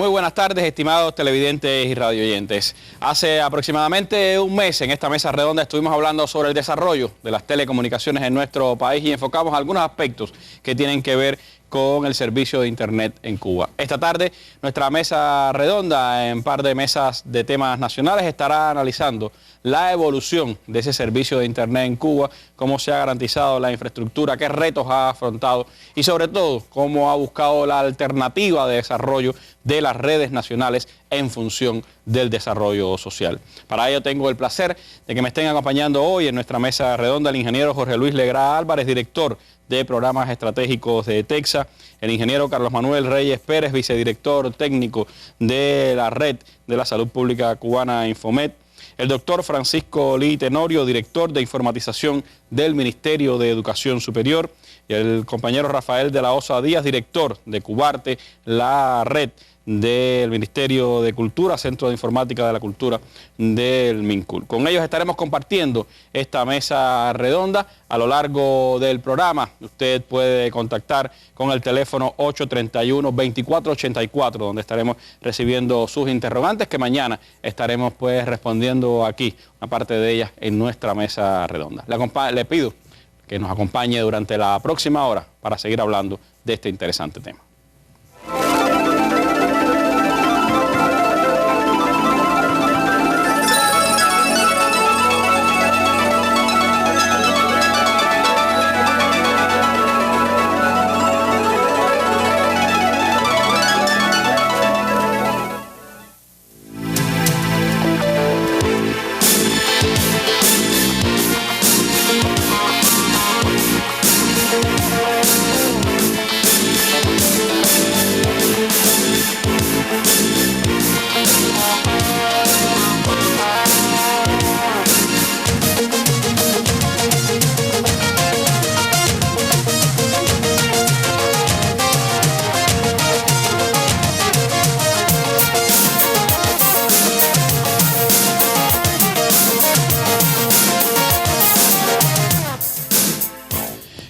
Muy buenas tardes, estimados televidentes y radioyentes. Hace aproximadamente un mes en esta mesa redonda estuvimos hablando sobre el desarrollo de las telecomunicaciones en nuestro país y enfocamos algunos aspectos que tienen que ver con el servicio de Internet en Cuba. Esta tarde, nuestra mesa redonda, en par de mesas de temas nacionales, estará analizando la evolución de ese servicio de Internet en Cuba, cómo se ha garantizado la infraestructura, qué retos ha afrontado y sobre todo cómo ha buscado la alternativa de desarrollo de las redes nacionales en función del desarrollo social. Para ello tengo el placer de que me estén acompañando hoy en nuestra mesa redonda el ingeniero Jorge Luis Legrá Álvarez, director de Programas Estratégicos de ETEXA, el ingeniero Carlos Manuel Reyes Pérez, vicedirector técnico de la Red de la Salud Pública Cubana Infomed, el doctor Francisco Lee Tenorio, director de Informatización del Ministerio de Educación Superior, y el compañero Rafael de la Osa Díaz, director de Cubarte, la red del Ministerio de Cultura, Centro de Informática de la Cultura del MINCUL. Con ellos estaremos compartiendo esta mesa redonda a lo largo del programa. Usted puede contactar con el teléfono 831-2484, donde estaremos recibiendo sus interrogantes que mañana estaremos pues respondiendo aquí, una parte de ellas en nuestra mesa redonda. Le pido que nos acompañe durante la próxima hora para seguir hablando de este interesante tema.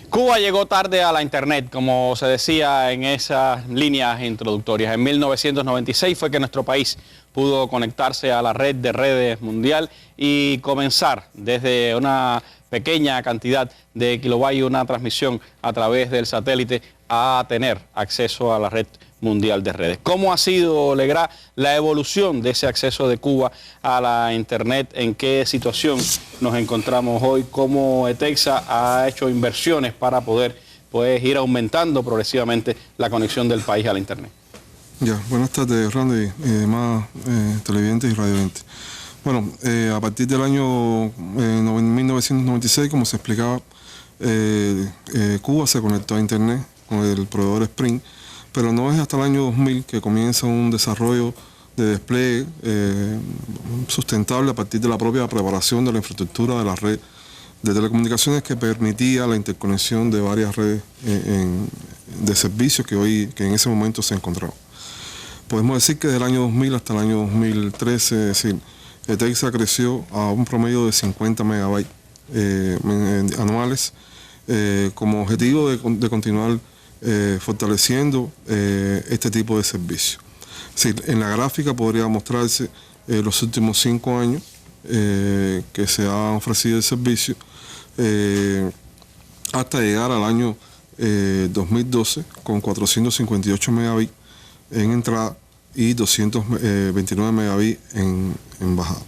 Cuba llegó tarde a la Internet, como se decía en esas líneas introductorias. En 1996 fue que nuestro país pudo conectarse a la red de redes mundial y comenzar desde una pequeña cantidad de kilobytes, una transmisión a través del satélite, a tener acceso a la red mundial de redes. ¿Cómo ha sido, Legrá, la evolución de ese acceso de Cuba a la Internet? ¿En qué situación nos encontramos hoy? ¿Cómo ETEXA ha hecho inversiones para poder pues, ir aumentando progresivamente la conexión del país a la Internet? Ya, buenas tardes, Randy, y demás televidentes y radiovidentes. Bueno, a partir del año 1996, como se explicaba, Cuba se conectó a Internet con el proveedor Sprint, pero no es hasta el año 2000 que comienza un desarrollo de despliegue sustentable a partir de la propia preparación de la infraestructura de la red de telecomunicaciones que permitía la interconexión de varias redes de servicios que en ese momento se encontraban. Podemos decir que del año 2000 hasta el año 2013, es decir, ETEXA creció a un promedio de 50 megabytes anuales como objetivo de continuar fortaleciendo este tipo de servicio. Es decir, en la gráfica podría mostrarse los últimos 5 años que se ha ofrecido el servicio hasta llegar al año 2012 con 458 megabits en entrada y 229 megabits en bajada.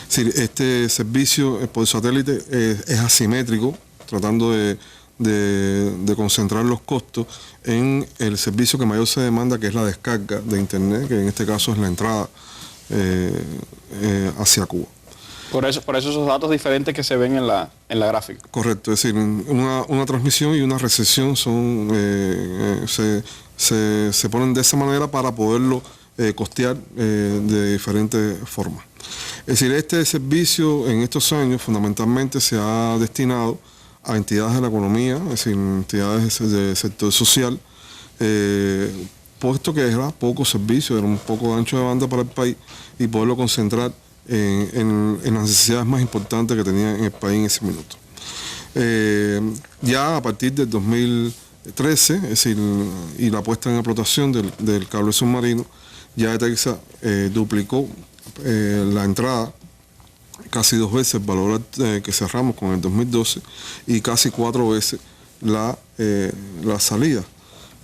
Es decir, este servicio por satélite es asimétrico, tratando de concentrar los costos en el servicio que mayor se demanda, que es la descarga de Internet, que en este caso es la entrada hacia Cuba. Por eso esos datos diferentes que se ven en la gráfica. Correcto, es decir, una transmisión y una recepción se ponen de esa manera para poderlo costear de diferentes formas. Es decir, este servicio en estos años fundamentalmente se ha destinado a entidades de la economía, es decir, entidades del sector social, puesto que era poco servicio, era un poco de ancho de banda para el país y poderlo concentrar en las necesidades más importantes que tenía en el país en ese minuto. Ya a partir del 2013, es decir, y la puesta en explotación del cable submarino, Ya ETELSA duplicó la entrada, casi 2 veces el valor que cerramos con el 2012 y casi 4 veces la salida,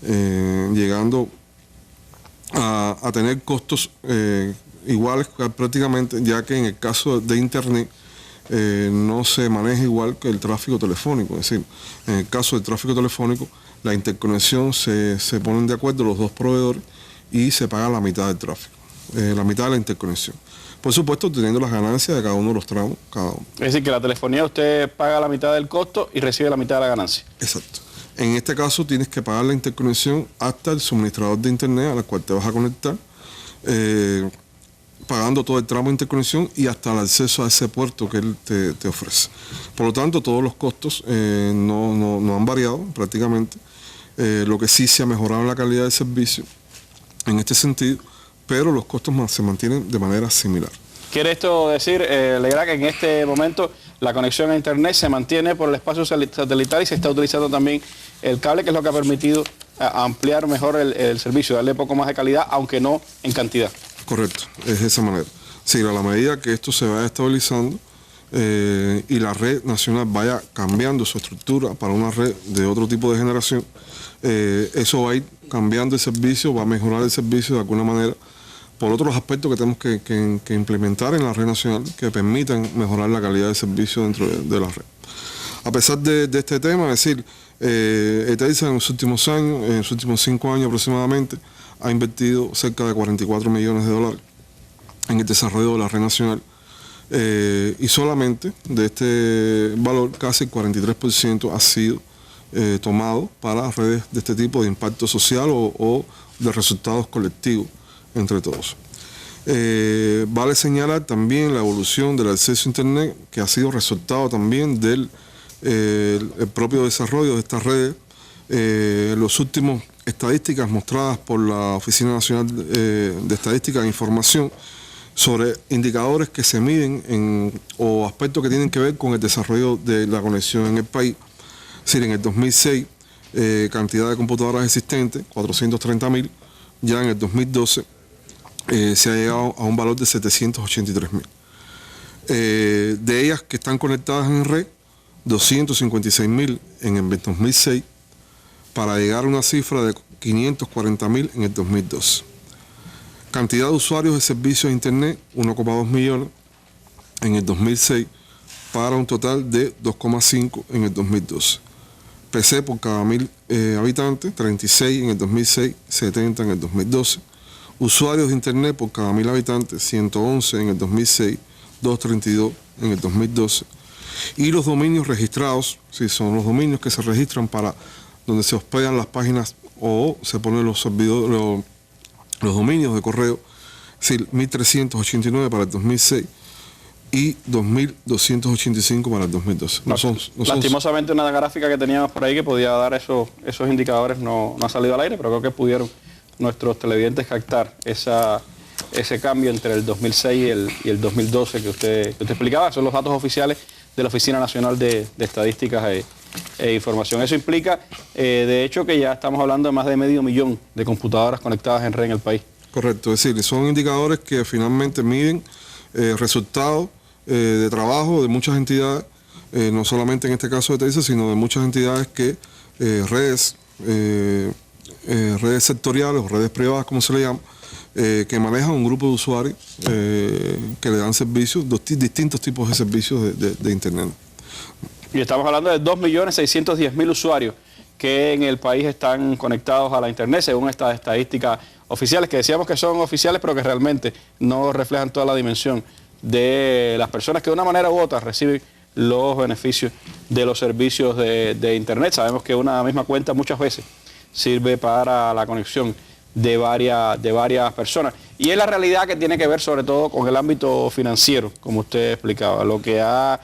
llegando a tener costos iguales prácticamente, ya que en el caso de Internet no se maneja igual que el tráfico telefónico. Es decir, en el caso del tráfico telefónico, la interconexión se ponen de acuerdo los dos proveedores y se paga la mitad del tráfico, la mitad de la interconexión. Por supuesto, teniendo las ganancias de cada uno de los tramos, cada uno. Es decir, que la telefonía usted paga la mitad del costo y recibe la mitad de la ganancia. Exacto. En este caso tienes que pagar la interconexión hasta el suministrador de internet al cual te vas a conectar, pagando todo el tramo de interconexión y hasta el acceso a ese puerto que él te ofrece. Por lo tanto, todos los costos no han variado prácticamente. Lo que sí se ha mejorado la calidad del servicio en este sentido, pero los costos se mantienen de manera similar. ¿Quiere esto decir, Legrand, que en este momento la conexión a Internet se mantiene por el espacio satelital y se está utilizando también el cable, que es lo que ha permitido ampliar mejor el servicio, darle poco más de calidad, aunque no en cantidad? Correcto, es de esa manera. Sí, a la medida que esto se vaya estabilizando y la red nacional vaya cambiando su estructura para una red de otro tipo de generación, eso va a ir cambiando el servicio, va a mejorar el servicio de alguna manera, por otros aspectos que tenemos que implementar en la red nacional que permitan mejorar la calidad del servicio dentro de la red. A pesar de este tema, es decir, ETELSA en los últimos años, en los últimos 5 años aproximadamente, ha invertido cerca de $44 millones en el desarrollo de la red nacional, y solamente de este valor casi el 43% ha sido tomado para redes de este tipo de impacto social o de resultados colectivos entre todos. Vale señalar también la evolución del acceso a Internet, que ha sido resultado también del el propio desarrollo de estas redes. Los últimos estadísticas mostradas por la Oficina Nacional de Estadística e Información sobre indicadores que se miden o aspectos que tienen que ver con el desarrollo de la conexión en el país. Es decir, en el 2006, cantidad de computadoras existentes, 430.000, ya en el 2012 se ha llegado a un valor de 783.000. De ellas que están conectadas en red, 256.000 en el 2006, para llegar a una cifra de 540.000 en el 2012. Cantidad de usuarios de servicios de Internet, 1,2 millones en el 2006, para un total de 2,5 en el 2012. PC por cada 1.000 habitantes, 36 en el 2006, 70 en el 2012. Usuarios de Internet por cada 1.000 habitantes, 111 en el 2006, 232 en el 2012. Y los dominios registrados, sí, son los dominios que se registran para donde se hospedan las páginas o se ponen los dominios de correo, es decir, 1.389 para el 2006 y 2.285 para el 2012. Lastimosamente una gráfica que teníamos por ahí que podía dar esos indicadores no ha salido al aire, pero creo que pudieron nuestros televidentes captar ese cambio entre el 2006 y el 2012 que usted explicaba. Son los datos oficiales de la Oficina Nacional de Estadísticas e Información. Eso implica, de hecho, que ya estamos hablando de más de 500.000 de computadoras conectadas en red en el país. Correcto, es decir, son indicadores que finalmente miden resultados de trabajo de muchas entidades, no solamente en este caso de ETELSA, sino de muchas entidades que redes sectoriales o redes privadas, como se le llama, que manejan un grupo de usuarios que le dan servicios, distintos tipos de servicios de Internet. Y estamos hablando de 2.610.000 usuarios que en el país están conectados a la Internet, según estas estadísticas oficiales, que decíamos que son oficiales, pero que realmente no reflejan toda la dimensión de las personas que de una manera u otra reciben los beneficios de los servicios de Internet. Sabemos que una misma cuenta muchas veces sirve para la conexión de varias personas. Y es la realidad que tiene que ver sobre todo con el ámbito financiero, como usted explicaba. Lo que ha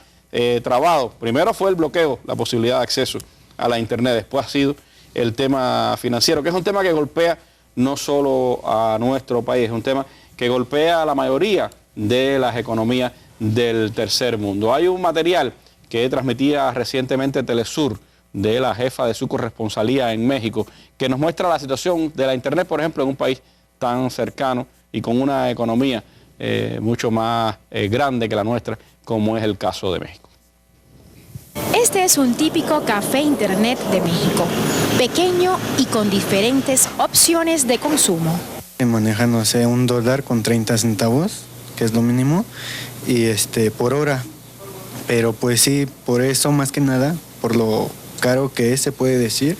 trabado, primero fue el bloqueo, la posibilidad de acceso a la Internet, después ha sido el tema financiero, que es un tema que golpea no solo a nuestro país, es un tema que golpea a la mayoría de las economías del tercer mundo. Hay un material que transmitía recientemente Telesur, de la jefa de su corresponsalía en México, que nos muestra la situación de la Internet, por ejemplo, en un país tan cercano y con una economía mucho más grande que la nuestra, como es el caso de México. Este es un típico café internet de México, pequeño y con diferentes opciones de consumo. Maneja, no sé, $1 con 30 centavos, que es lo mínimo, y por hora. Pero pues sí, por eso más que nada, por lo caro que es, se puede decir,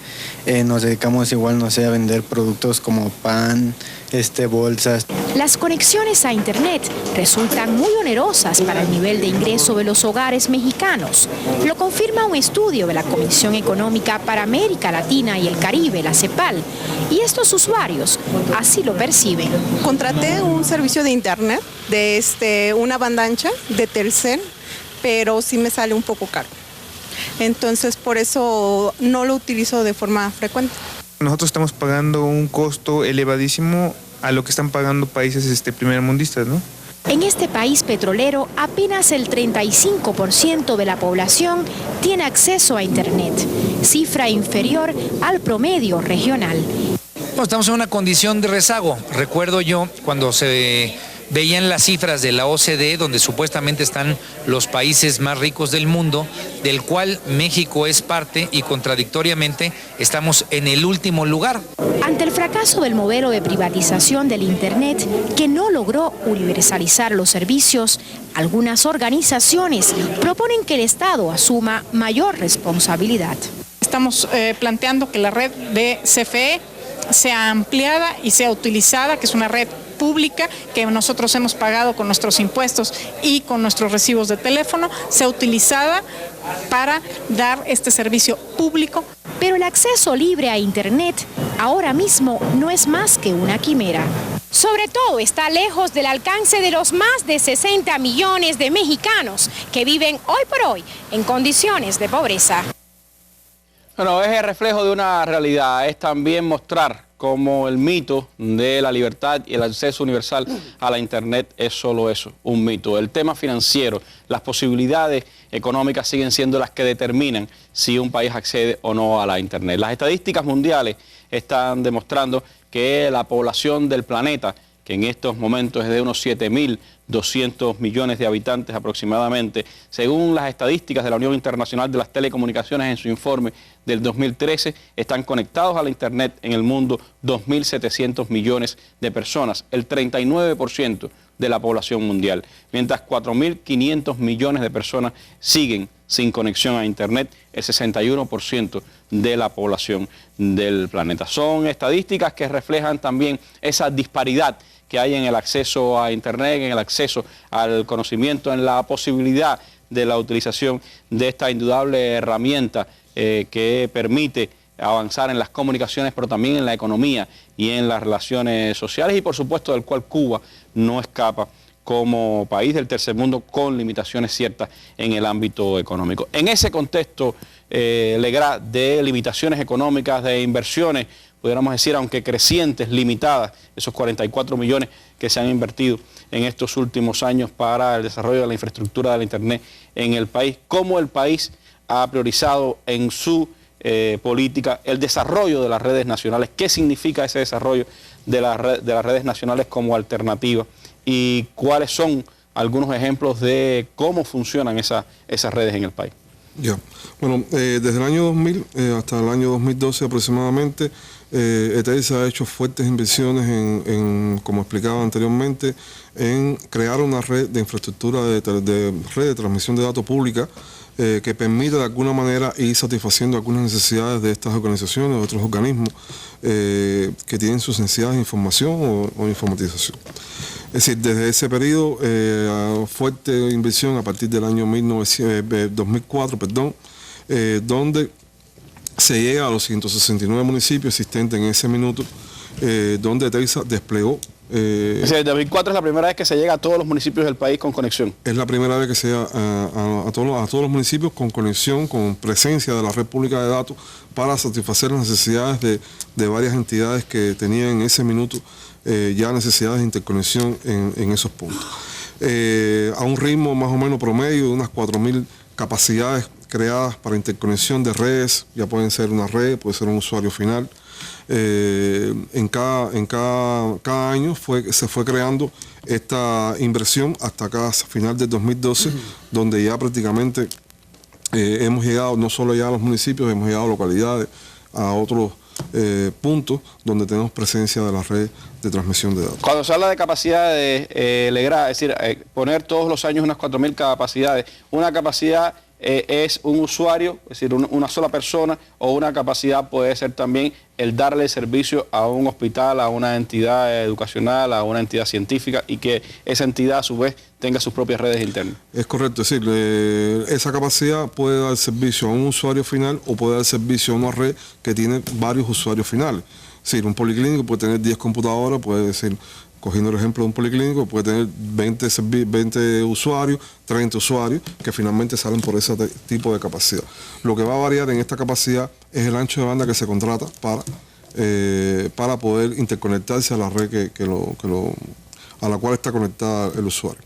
nos dedicamos igual, no sé, a vender productos como pan, bolsas. Las conexiones a internet resultan muy onerosas para el nivel de ingreso de los hogares mexicanos. Lo confirma un estudio de la Comisión Económica para América Latina y el Caribe, la CEPAL, y estos usuarios así lo perciben. Contraté un servicio de internet de una banda ancha de Telcel, pero sí me sale un poco caro. Entonces, por eso no lo utilizo de forma frecuente. Nosotros estamos pagando un costo elevadísimo a lo que están pagando países primermundistas, ¿no? En este país petrolero, apenas el 35% de la población tiene acceso a internet, cifra inferior al promedio regional. Bueno, estamos en una condición de rezago. Recuerdo yo cuando se veían las cifras de la OCDE, donde supuestamente están los países más ricos del mundo, del cual México es parte y contradictoriamente estamos en el último lugar. Ante el fracaso del modelo de privatización del Internet, que no logró universalizar los servicios, algunas organizaciones proponen que el Estado asuma mayor responsabilidad. Estamos planteando que la red de CFE sea ampliada y sea utilizada, que es una red pública que nosotros hemos pagado con nuestros impuestos y con nuestros recibos de teléfono, sea utilizada para dar este servicio público. Pero el acceso libre a Internet ahora mismo no es más que una quimera. Sobre todo está lejos del alcance de los más de 60 millones de mexicanos que viven hoy por hoy en condiciones de pobreza. Bueno, es el reflejo de una realidad, es también mostrar cómo el mito de la libertad y el acceso universal a la Internet es solo eso, un mito. El tema financiero, las posibilidades económicas siguen siendo las que determinan si un país accede o no a la Internet. Las estadísticas mundiales están demostrando que la población del planeta, que en estos momentos es de unos 7.200 millones de habitantes aproximadamente, según las estadísticas de la Unión Internacional de las Telecomunicaciones en su informe del 2013, están conectados a la Internet en el mundo 2.700 millones de personas, el 39% de la población mundial, mientras 4.500 millones de personas siguen sin conexión a Internet, el 61% de la población del planeta. Son estadísticas que reflejan también esa disparidad que hay en el acceso a Internet, en el acceso al conocimiento, en la posibilidad de la utilización de esta indudable herramienta que permite avanzar en las comunicaciones, pero también en la economía y en las relaciones sociales, y por supuesto del cual Cuba no escapa como país del tercer mundo con limitaciones ciertas en el ámbito económico. En ese contexto, Legrá, de limitaciones económicas, de inversiones, pudiéramos decir, aunque crecientes, limitadas, esos 44 millones que se han invertido en estos últimos años para el desarrollo de la infraestructura de la Internet en el país, cómo el país ha priorizado en su política el desarrollo de las redes nacionales, qué significa ese desarrollo de las redes nacionales como alternativa y cuáles son algunos ejemplos de cómo funcionan esas redes en el país. Ya, bueno, desde el año 2000 hasta el año 2012 aproximadamente, ETELSA ha hecho fuertes inversiones en, como explicaba anteriormente, en crear una red de infraestructura de red de transmisión de datos pública que permita de alguna manera ir satisfaciendo algunas necesidades de estas organizaciones o otros organismos que tienen sus necesidades de información o informatización. Es decir, desde ese periodo, fuerte inversión a partir del año 2004, donde se llega a los 169 municipios existentes en ese minuto, donde ETELSA desplegó. Desde 2004 es la primera vez que se llega a todos los municipios del país con conexión. Es la primera vez que se llega a todos los municipios con conexión, con presencia de la red pública de datos para satisfacer las necesidades de varias entidades que tenían en ese minuto ya necesidades de interconexión en esos puntos. A un ritmo más o menos promedio de unas 4.000 capacidades creadas para interconexión de redes, ya pueden ser una red, puede ser un usuario final, en cada año se fue creando esta inversión hasta acá, final del 2012, donde ya prácticamente hemos llegado no solo ya a los municipios, hemos llegado a localidades, a otros puntos donde tenemos presencia de la red de transmisión de datos. Cuando se habla de capacidades, Legrand, es decir, poner todos los años unas 4.000 capacidades, una capacidad es un usuario, es decir, una sola persona, o una capacidad puede ser también el darle servicio a un hospital, a una entidad educacional, a una entidad científica, y que esa entidad a su vez tenga sus propias redes internas. Es correcto, es decir, esa capacidad puede dar servicio a un usuario final o puede dar servicio a una red que tiene varios usuarios finales. Es decir, un policlínico puede tener 10 computadoras, puede decir, cogiendo el ejemplo de un policlínico, puede tener 20 usuarios, 30 usuarios, que finalmente salen por ese tipo de capacidad. Lo que va a variar en esta capacidad es el ancho de banda que se contrata para poder interconectarse a la red a la cual está conectada el usuario.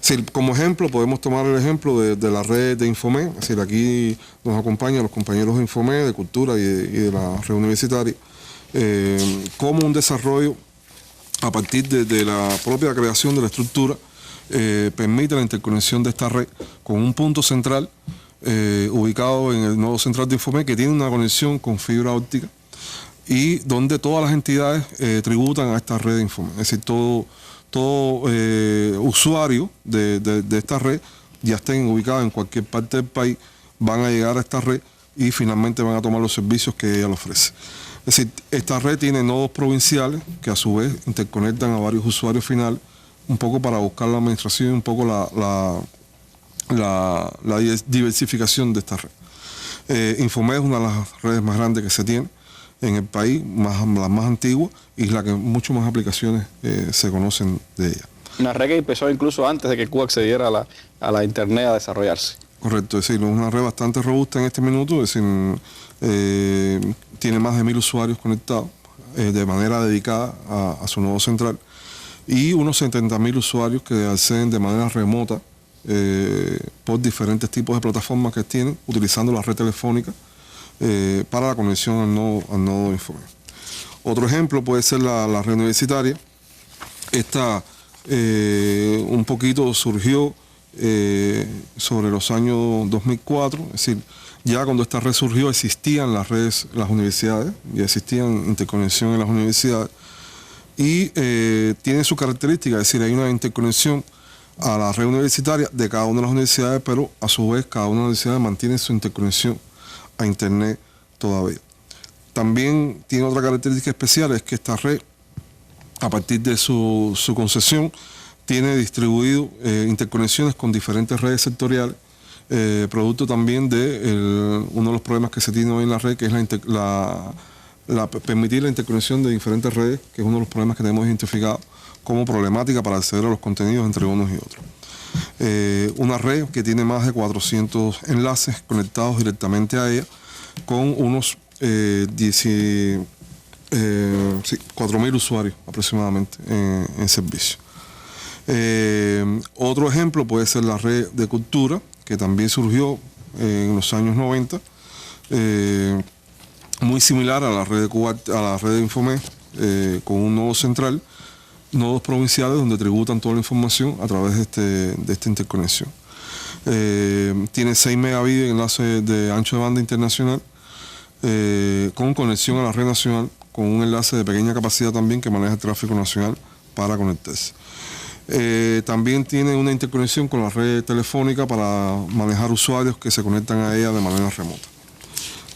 Es decir, como ejemplo, podemos tomar el ejemplo de la red de Infomed. Es decir, aquí nos acompañan los compañeros de Infomed, de Cultura y de la red universitaria, como un desarrollo a partir de la propia creación de la estructura permite la interconexión de esta red con un punto central ubicado en el nodo central de Infomed, que tiene una conexión con fibra óptica y donde todas las entidades tributan a esta red de Infomed. Es decir, todo usuario de esta red, ya estén ubicados en cualquier parte del país, van a llegar a esta red y finalmente van a tomar los servicios que ella le ofrece. Es decir, esta red tiene nodos provinciales que a su vez interconectan a varios usuarios finales, un poco para buscar la administración y un poco la diversificación de esta red. Infomed es una de las redes más grandes que se tiene en el país, la más antigua, y la que muchas más aplicaciones se conocen de ella. Una red que empezó incluso antes de que Cuba accediera a la Internet a desarrollarse. Correcto, es decir, es una red bastante robusta en este minuto, es decir, tiene más de 1.000 usuarios conectados de manera dedicada a su nodo central y unos 70.000 usuarios que acceden de manera remota por diferentes tipos de plataformas que tienen, utilizando la red telefónica para la conexión al nodo Infomed. Otro ejemplo puede ser la red universitaria. Esta un poquito surgió sobre los años 2004, es decir, ya cuando esta red surgió existían las redes, las universidades, ya existían interconexión en las universidades y tiene su característica, es decir, hay una interconexión a la red universitaria de cada una de las universidades, pero a su vez cada una de las universidades mantiene su interconexión a Internet todavía. También tiene otra característica especial, es que esta red, a partir de su concesión, tiene distribuido interconexiones con diferentes redes sectoriales, producto también de uno de los problemas que se tiene hoy en la red, que es permitir la interconexión de diferentes redes, que es uno de los problemas que tenemos identificado como problemática para acceder a los contenidos entre unos y otros. Una red que tiene más de 400 enlaces conectados directamente a ella, con unos 4.000 usuarios aproximadamente en servicio. Otro ejemplo puede ser la red de Cultura, que también surgió en los años 90, muy similar a la red de Infomed, con un nodo central, nodos provinciales donde tributan toda la información a través de esta interconexión. Tiene 6 megabits de enlace de ancho de banda internacional, con conexión a la red nacional, con un enlace de pequeña capacidad también que maneja el tráfico nacional para conectarse. También tiene una interconexión con la red telefónica para manejar usuarios que se conectan a ella de manera remota.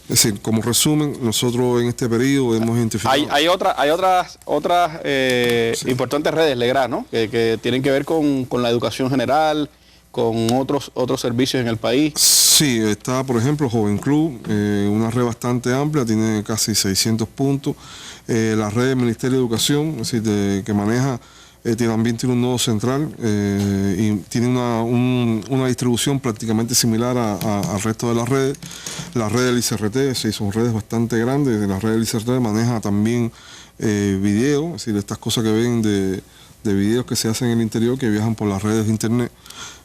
Es decir, como resumen, nosotros en este periodo hemos identificado... Hay otras Sí. importantes redes, Legrand, ¿no? Que tienen que ver con la educación general, con otros servicios en el país. Sí, está por ejemplo Joven Club, una red bastante amplia, tiene casi 600 puntos. La red del Ministerio de Educación, es decir, que maneja... también tiene un nodo central y tiene una distribución prácticamente similar al resto de las redes. La red del ICRT, sí, son redes bastante grandes. La red del ICRT maneja también video, es decir, estas cosas que ven de videos que se hacen en el interior, que viajan por las redes de Internet.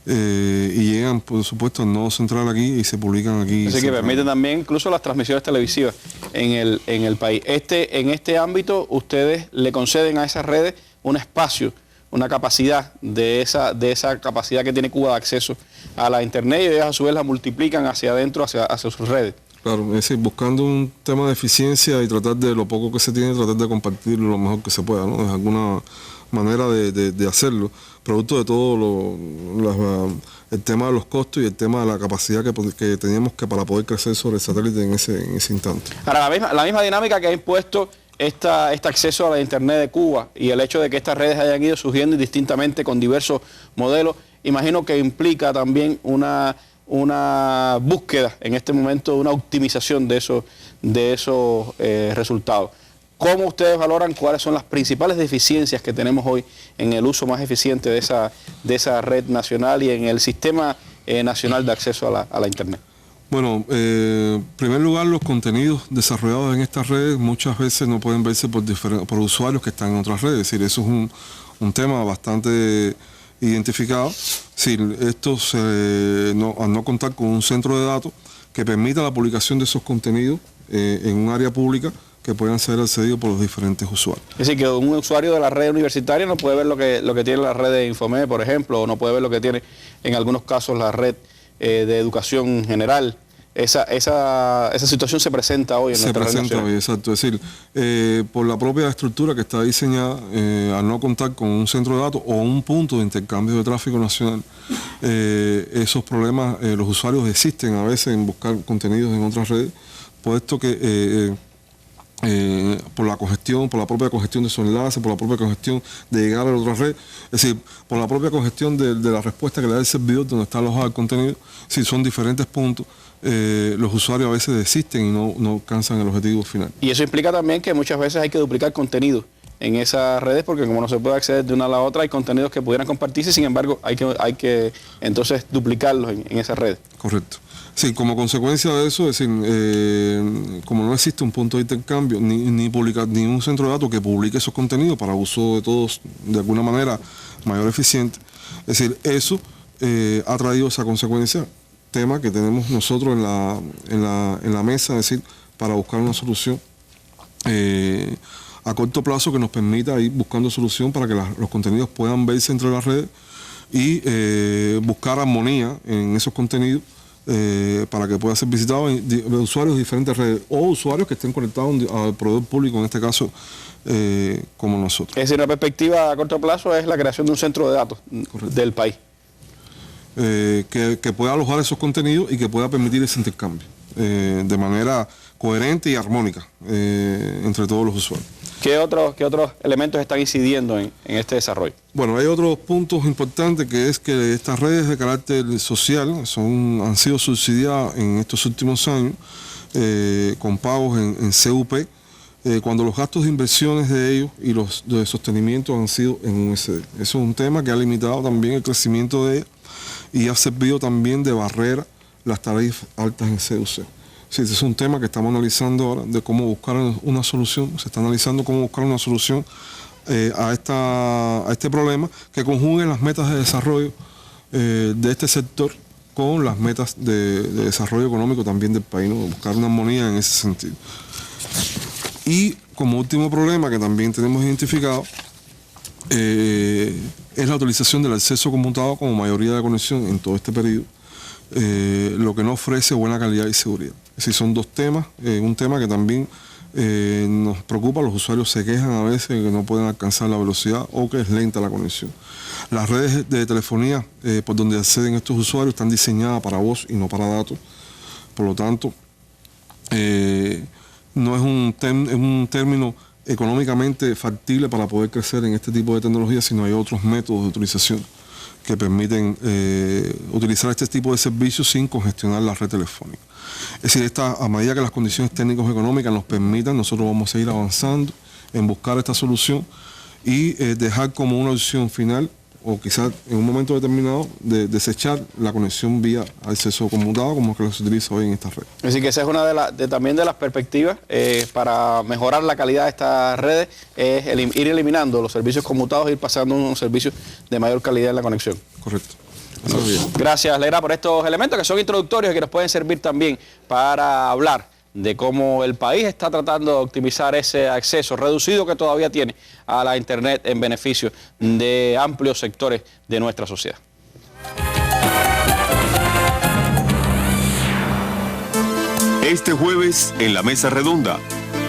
y llegan, por supuesto, al nodo central aquí y se publican aquí. Así que permiten también incluso las transmisiones televisivas en el país. En este ámbito, ustedes le conceden a esas redes un espacio, una capacidad de esa capacidad que tiene Cuba de acceso a la Internet, y ellos a su vez la multiplican hacia adentro, hacia sus redes. Claro, es decir, buscando un tema de eficiencia y tratar de lo poco que se tiene, tratar de compartirlo lo mejor que se pueda, ¿no? Es alguna manera de hacerlo, producto de todo el tema de los costos y el tema de la capacidad que teníamos para poder crecer sobre el satélite en ese instante. Ahora, la misma dinámica que ha impuesto este acceso a la Internet de Cuba y el hecho de que estas redes hayan ido surgiendo indistintamente con diversos modelos, imagino que implica también una búsqueda en este momento, una optimización de esos resultados. ¿Cómo ustedes valoran cuáles son las principales deficiencias que tenemos hoy en el uso más eficiente de esa red nacional y en el sistema nacional de acceso a la Internet? Bueno, en primer lugar, los contenidos desarrollados en estas redes muchas veces no pueden verse por usuarios que están en otras redes. Es decir, eso es un tema bastante identificado. Sí, esto al no contar con un centro de datos que permita la publicación de esos contenidos en un área pública que puedan ser accedidos por los diferentes usuarios. Es decir, que un usuario de la red universitaria no puede ver lo que tiene la red de Infomed, por ejemplo, o no puede ver lo que tiene en algunos casos la red de educación general. Esa situación se presenta hoy en nuestra red nacional. Se presenta hoy, exacto. Es decir, por la propia estructura que está diseñada, al no contar con un centro de datos o un punto de intercambio de tráfico nacional, esos problemas, los usuarios desisten a veces en buscar contenidos en otras redes, puesto que por la congestión, por la propia congestión de su enlace, por la propia congestión de llegar a la otra red, es decir, por la propia congestión de la respuesta que le da el servidor donde está alojado el contenido, si son diferentes puntos, los usuarios a veces desisten y no alcanzan el objetivo final. Y eso implica también que muchas veces hay que duplicar contenido en esas redes, porque como no se puede acceder de una a la otra, hay contenidos que pudieran compartirse, sin embargo hay que entonces duplicarlos en esas redes. Correcto. Sí, como consecuencia de eso, es decir, como no existe un punto de intercambio ni un centro de datos que publique esos contenidos para uso de todos de alguna manera mayor eficiente, es decir, eso ha traído esa consecuencia, tema que tenemos nosotros en la mesa, es decir, para buscar una solución a corto plazo que nos permita ir buscando solución para que los contenidos puedan verse entre las redes y buscar armonía en esos contenidos para que pueda ser visitado en usuarios de diferentes redes o usuarios que estén conectados al proveedor público, en este caso como nosotros. Es decir, una perspectiva a corto plazo es la creación de un centro de datos del país. Que pueda alojar esos contenidos y que pueda permitir ese intercambio de manera coherente y armónica entre todos los usuarios. ¿Qué otros elementos están incidiendo en este desarrollo? Bueno, hay otros puntos importantes, que es que estas redes de carácter social han sido subsidiadas en estos últimos años con pagos en CUP, cuando los gastos de inversiones de ellos y los de sostenimiento han sido en USD. Eso es un tema que ha limitado también el crecimiento de ellas y ha servido también de barrera las tarifas altas en CUC. Sí, ese es un tema que estamos analizando ahora, de cómo buscar una solución. Se está analizando cómo buscar una solución a este problema que conjugue las metas de desarrollo de este sector con las metas de desarrollo económico también del país, ¿no? Buscar una armonía en ese sentido. Y como último problema que también tenemos identificado es la utilización del acceso conmutado como mayoría de conexión en todo este periodo, lo que no ofrece buena calidad y seguridad. Es decir, son dos temas, un tema que también nos preocupa. Los usuarios se quejan a veces de que no pueden alcanzar la velocidad o que es lenta la conexión. Las redes de telefonía por donde acceden estos usuarios están diseñadas para voz y no para datos. Por lo tanto, no es un término económicamente factible para poder crecer en este tipo de tecnología, sino hay otros métodos de utilización que permiten utilizar este tipo de servicios sin congestionar la red telefónica. Es decir, a medida que las condiciones técnico-económicas nos permitan, nosotros vamos a seguir avanzando en buscar esta solución y dejar como una opción final, o quizás en un momento determinado, de desechar la conexión vía acceso conmutado como que se utiliza hoy en estas redes. Es decir, que esa es una también de las perspectivas para mejorar la calidad de estas redes, es ir eliminando los servicios conmutados e ir pasando a unos servicios de mayor calidad en la conexión. Correcto. Gracias, Legrand, por estos elementos que son introductorios y que nos pueden servir también para hablar de cómo el país está tratando de optimizar ese acceso reducido que todavía tiene a la Internet en beneficio de amplios sectores de nuestra sociedad. Este jueves en la Mesa Redonda,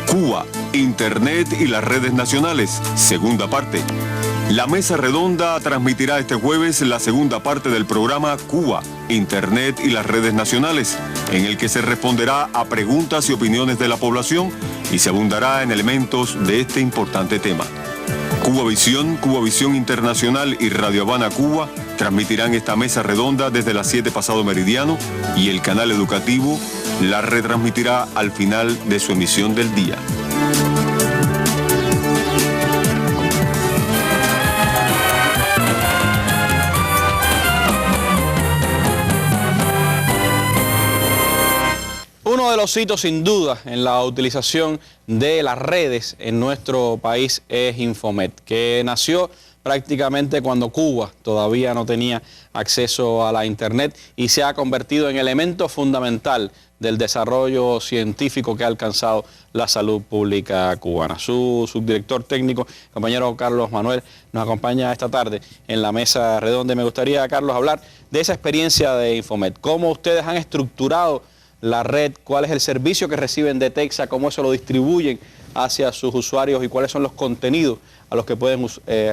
Cuba, Internet y las redes nacionales, segunda parte. La Mesa Redonda transmitirá este jueves la segunda parte del programa Cuba, Internet y las redes nacionales, en el que se responderá a preguntas y opiniones de la población y se abundará en elementos de este importante tema. Cuba Visión Internacional y Radio Habana Cuba transmitirán esta Mesa Redonda desde las 7 pasado meridiano y el canal educativo la retransmitirá al final de su emisión del día. Uno de los hitos sin duda en la utilización de las redes en nuestro país es Infomet, que nació prácticamente cuando Cuba todavía no tenía acceso a la Internet y se ha convertido en elemento fundamental del desarrollo científico que ha alcanzado la salud pública cubana. Su subdirector técnico, compañero Carlos Manuel, nos acompaña esta tarde en la Mesa Redonda. Me gustaría, Carlos, hablar de esa experiencia de Infomet, cómo ustedes han estructurado la red, cuál es el servicio que reciben de Texa, cómo eso lo distribuyen hacia sus usuarios y cuáles son los contenidos a los que pueden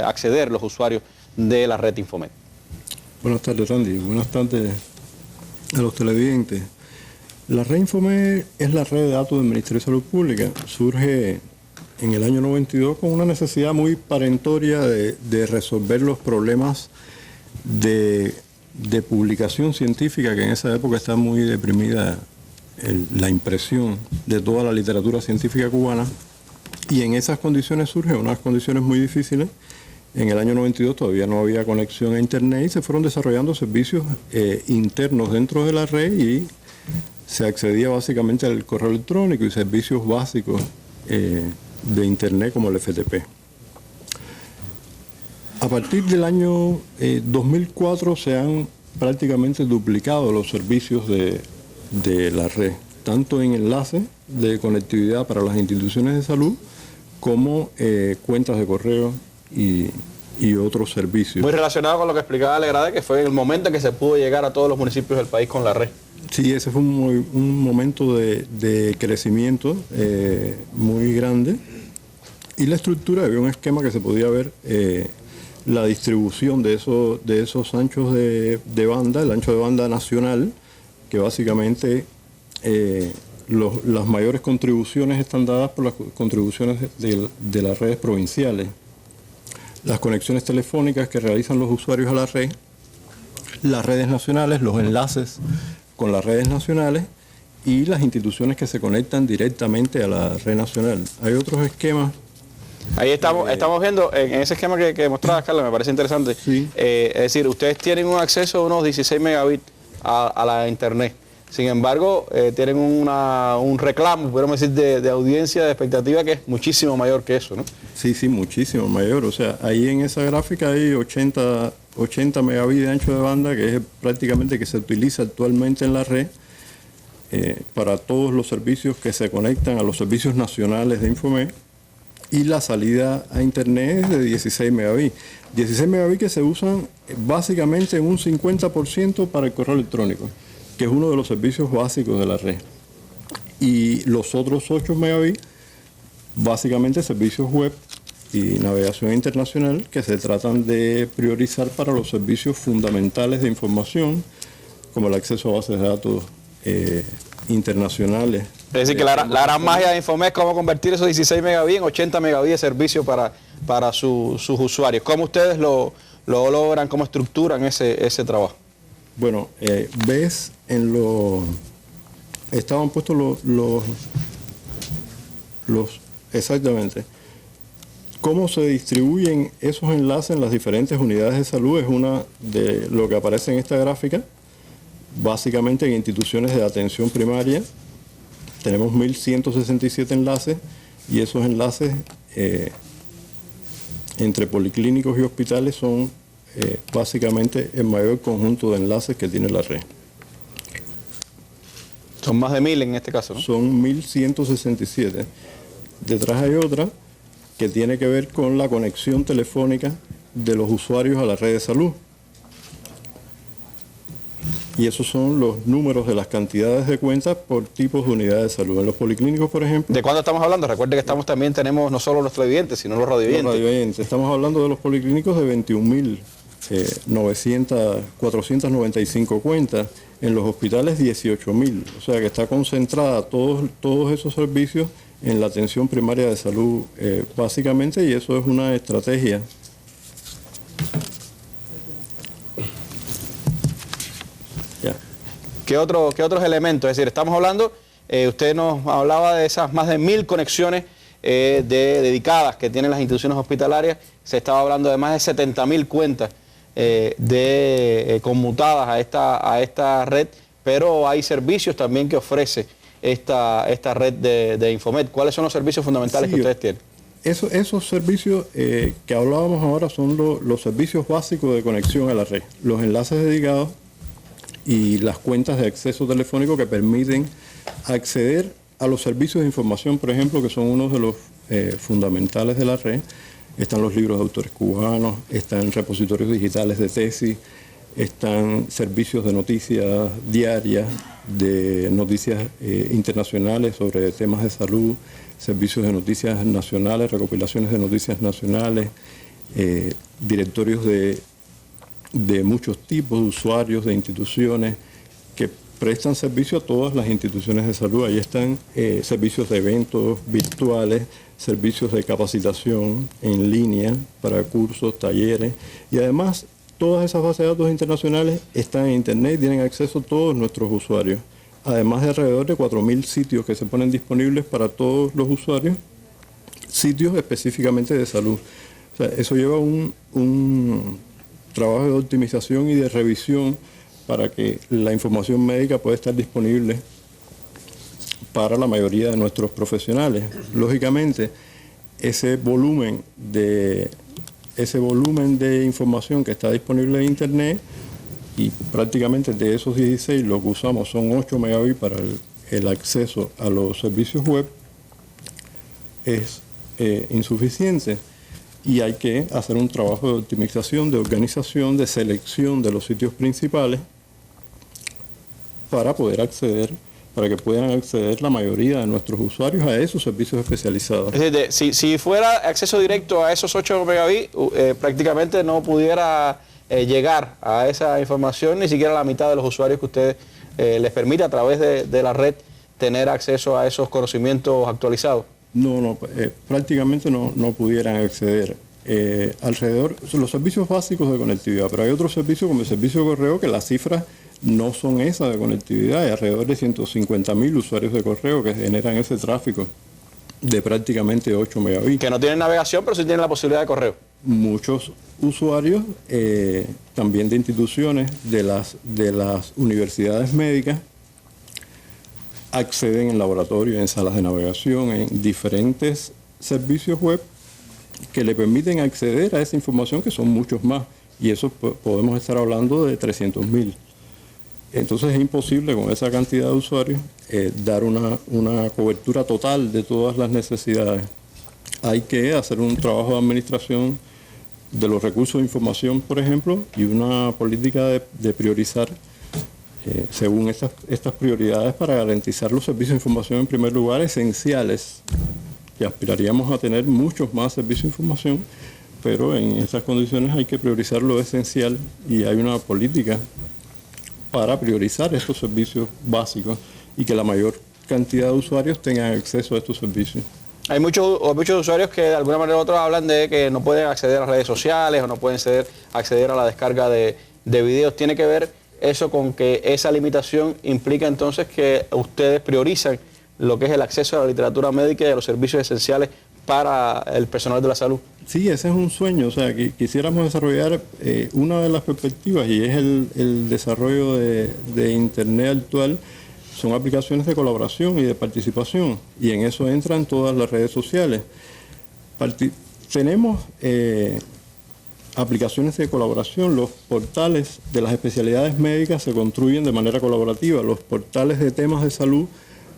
acceder los usuarios de la red Infomet. Buenas tardes, Randy. Buenas tardes a los televidentes. La red Infomet es la red de datos del Ministerio de Salud Pública. Surge en el año 92 con una necesidad muy perentoria de resolver los problemas de publicación científica, que en esa época está muy deprimida la impresión de toda la literatura científica cubana, y en esas condiciones surgen unas condiciones muy difíciles. En el año 92 todavía no había conexión a Internet y se fueron desarrollando servicios internos dentro de la red y se accedía básicamente al correo electrónico y servicios básicos de Internet como el FTP. A partir del año 2004 se han prácticamente duplicado los servicios de la red, tanto en enlaces de conectividad para las instituciones de salud como cuentas de correo y otros servicios. Muy relacionado con lo que explicaba Legrand, que fue el momento en que se pudo llegar a todos los municipios del país con la red. Sí, ese fue un momento de crecimiento muy grande, y la estructura, había un esquema que se podía ver la distribución de esos anchos de banda, el ancho de banda nacional, que básicamente las mayores contribuciones están dadas por las contribuciones de las redes provinciales, las conexiones telefónicas que realizan los usuarios a la red, las redes nacionales, los enlaces con las redes nacionales y las instituciones que se conectan directamente a la red nacional. Hay otros esquemas. Ahí estamos viendo, en ese esquema que mostrabas, Carlos, me parece interesante. Sí. Es decir, ustedes tienen un acceso a unos 16 megabits a la Internet. Sin embargo, tienen un reclamo, podemos decir, de audiencia, de expectativa, que es muchísimo mayor que eso, ¿no? Sí, muchísimo mayor. O sea, ahí en esa gráfica hay 80 megabits de ancho de banda, que es prácticamente que se utiliza actualmente en la red para todos los servicios que se conectan a los servicios nacionales de Infomet. Y la salida a Internet es de 16 megabits. 16 megabits que se usan básicamente en un 50% para el correo electrónico, que es uno de los servicios básicos de la red. Y los otros 8 megabits, básicamente servicios web y navegación internacional, que se tratan de priorizar para los servicios fundamentales de información, como el acceso a bases de datos internacionales. Es decir, que la gran magia de Infomet es cómo convertir esos 16 megabits en 80 megabits de servicio para sus usuarios. ¿Cómo ustedes lo logran, cómo estructuran ese trabajo? Bueno, ves estaban puestos exactamente. Cómo se distribuyen esos enlaces en las diferentes unidades de salud es una de lo que aparece en esta gráfica. Básicamente en instituciones de atención primaria tenemos 1.167 enlaces, y esos enlaces entre policlínicos y hospitales son básicamente el mayor conjunto de enlaces que tiene la red. Son más de 1000 en este caso, ¿no? Son 1167. Detrás hay otra que tiene que ver con la conexión telefónica de los usuarios a la red de salud. Y esos son los números de las cantidades de cuentas por tipos de unidades de salud. En los policlínicos, por ejemplo... ¿De cuándo estamos hablando? Recuerde que también tenemos no solo los televidentes, sino los radiovidentes. Los radiovidentes. Estamos hablando de los policlínicos de 21.495 cuentas. En los hospitales 18.000. O sea que está concentrada todos esos servicios en la atención primaria de salud básicamente, y eso es una estrategia. Ya. ¿Qué otros elementos? Es decir, estamos hablando, usted nos hablaba de esas más de 1000 conexiones dedicadas que tienen las instituciones hospitalarias. Se estaba hablando de más de 70.000 cuentas conmutadas a esta red, pero hay servicios también que ofrece esta red de Infomed. ¿Cuáles son los servicios fundamentales que ustedes tienen? Esos servicios que hablábamos ahora son los servicios básicos de conexión a la red, los enlaces dedicados y las cuentas de acceso telefónico que permiten acceder a los servicios de información, por ejemplo, que son uno de los fundamentales de la red. Están los libros de autores cubanos, están repositorios digitales de tesis, están servicios de noticias diarias, de noticias internacionales sobre temas de salud, servicios de noticias nacionales, recopilaciones de noticias nacionales, directorios de muchos tipos de usuarios, de instituciones que prestan servicio a todas las instituciones de salud. Ahí están servicios de eventos virtuales, servicios de capacitación en línea para cursos, talleres, y además todas esas bases de datos internacionales están en Internet y tienen acceso todos nuestros usuarios, además de alrededor de 4.000 sitios que se ponen disponibles para todos los usuarios, sitios específicamente de salud. O sea, eso lleva un trabajo de optimización y de revisión para que la información médica pueda estar disponible para la mayoría de nuestros profesionales. Lógicamente, ese volumen de información que está disponible en Internet, y prácticamente de esos 16 lo que usamos son 8 megabits para el acceso a los servicios web, es insuficiente. Y hay que hacer un trabajo de optimización, de organización, de selección de los sitios principales para que puedan acceder la mayoría de nuestros usuarios a esos servicios especializados. Es decir, si fuera acceso directo a esos 8 megabits, prácticamente no pudiera llegar a esa información ni siquiera la mitad de los usuarios que ustedes les permite a través de la red tener acceso a esos conocimientos actualizados. No, prácticamente no pudieran acceder. Alrededor, los servicios básicos de conectividad, pero hay otros servicios como el servicio de correo que las cifras no son esas de conectividad. Hay alrededor de 150.000 usuarios de correo que generan ese tráfico de prácticamente 8 megabits. Que no tienen navegación, pero sí tienen la posibilidad de correo. Muchos usuarios, también de instituciones, de las universidades médicas, acceden en laboratorios, en salas de navegación, en diferentes servicios web que le permiten acceder a esa información, que son muchos más, y eso podemos estar hablando de 300.000. Entonces es imposible con esa cantidad de usuarios dar una cobertura total de todas las necesidades. Hay que hacer un trabajo de administración de los recursos de información, por ejemplo, y una política de priorizar según estas prioridades para garantizar los servicios de información en primer lugar esenciales, que aspiraríamos a tener muchos más servicios de información, pero en estas condiciones hay que priorizar lo esencial y hay una política para priorizar estos servicios básicos y que la mayor cantidad de usuarios tengan acceso a estos servicios. Hay muchos usuarios que de alguna manera u otra hablan de que no pueden acceder a las redes sociales o no pueden acceder a la descarga de videos. ¿Tiene que ver eso con que esa limitación implica entonces que ustedes priorizan lo que es el acceso a la literatura médica y a los servicios esenciales para el personal de la salud? Sí, ese es un sueño. O sea, que quisiéramos desarrollar una de las perspectivas, y es el desarrollo de Internet actual. Son aplicaciones de colaboración y de participación, y en eso entran todas las redes sociales. Tenemos aplicaciones de colaboración. Los portales de las especialidades médicas se construyen de manera colaborativa, los portales de temas de salud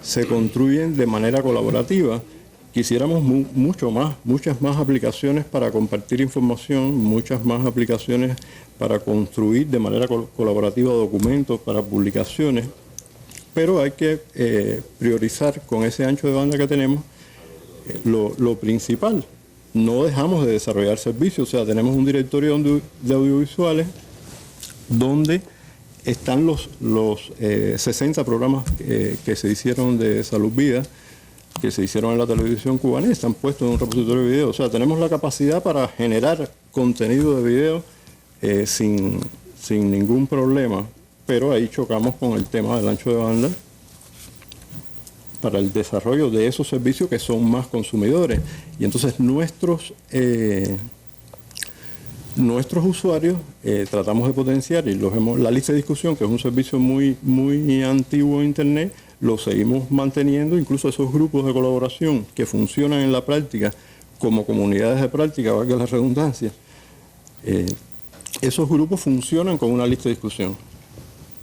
se construyen de manera colaborativa. Quisiéramos muchas más aplicaciones para compartir información, muchas más aplicaciones para construir de manera colaborativa documentos para publicaciones, pero hay que priorizar con ese ancho de banda que tenemos lo principal. No dejamos de desarrollar servicios, o sea, tenemos un directorio de audiovisuales donde están los 60 programas que se hicieron de Salud Vida, que se hicieron en la televisión cubana y están puestos en un repositorio de video. O sea, tenemos la capacidad para generar contenido de video sin ningún problema, pero ahí chocamos con el tema del ancho de banda para el desarrollo de esos servicios que son más consumidores. Y entonces nuestros usuarios tratamos de potenciar, y la lista de discusión, que es un servicio muy antiguo en Internet, lo seguimos manteniendo. Incluso esos grupos de colaboración que funcionan en la práctica como comunidades de práctica, valga la redundancia, esos grupos funcionan con una lista de discusión,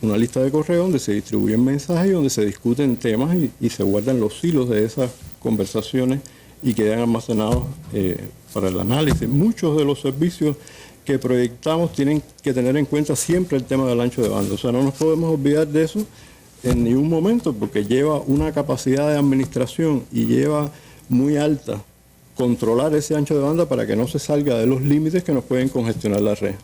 una lista de correo donde se distribuyen mensajes y donde se discuten temas y se guardan los hilos de esas conversaciones y quedan almacenados para el análisis. Muchos de los servicios que proyectamos tienen que tener en cuenta siempre el tema del ancho de banda. O sea, no nos podemos olvidar de eso en ningún momento, porque lleva una capacidad de administración y lleva muy alta controlar ese ancho de banda para que no se salga de los límites que nos pueden congestionar la red.